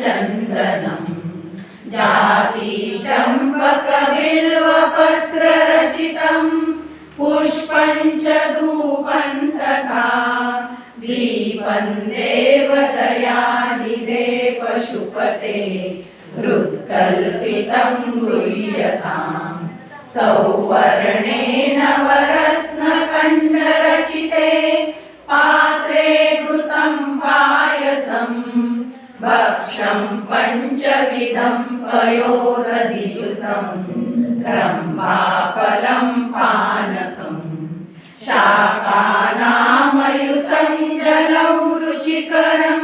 चन्दनं जाति चम्पकबिल्वपत्ररचितं पुष्पं च धूपं तथा दीपं देवदयानिधे पशुपते हृत्कल्पितं गृह्यताम् सौवर्णेन नवरत्नखण्डरचिते पात्रे घृतं पायसं भक्षं पञ्चविधं पयोदधियुतं रम्भाफलं पानकं शाकानामयुतं जलं रुचिकरं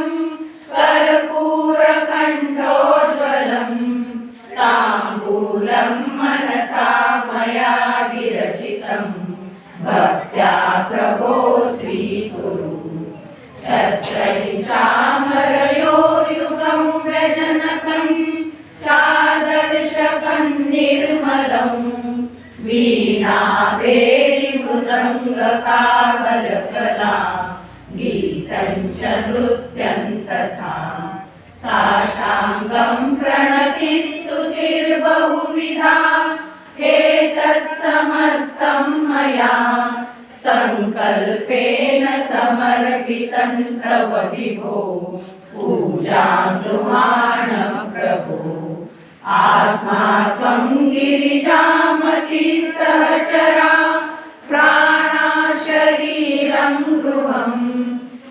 कर्पूरखण्डोज्ज्वलं ताम्बूलं मनसा मया विरचितं भक्त्या प्रभो स्वीकुरु छत्रैचामरयोर्युगं व्यजनकं चादर्शकं निर्मलं वीणाभेरिमृदङ्गकावलकला गीतं च नृत्यं तथा साष्टाङ्गं प्रणतिस्तुतिर्बहुविधा एतत्समस्तं मया संकल्पेन समर्पितं तव विभो पूजां गृहाण प्रभो आत्मा त्वं गिरिजामति सहचरा प्राणा शरीरं गृहं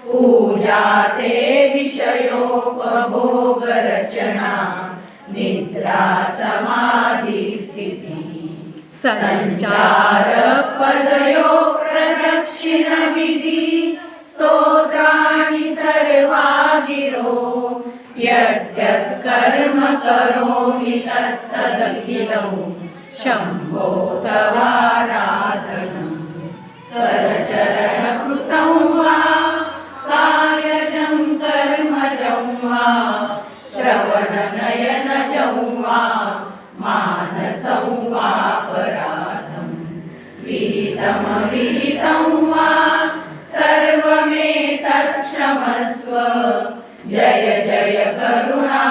पूजा ते विषयोपभोगरचना निद्रा समाधिस्थितिः संचार पदयो प्रदक्षिणविधि स्तोत्राणि सर्वा गिरो यद्यत् कर्म करोमि तत्तदखिलं शम्भो तवाराधनं करचरणकृतं वा कायजं कर्मजं वा श्रवणनयनजं वा मानसं वापराधं विहितमविहितं वा सर्वमेतत् क्षमस्व जय जय करुणा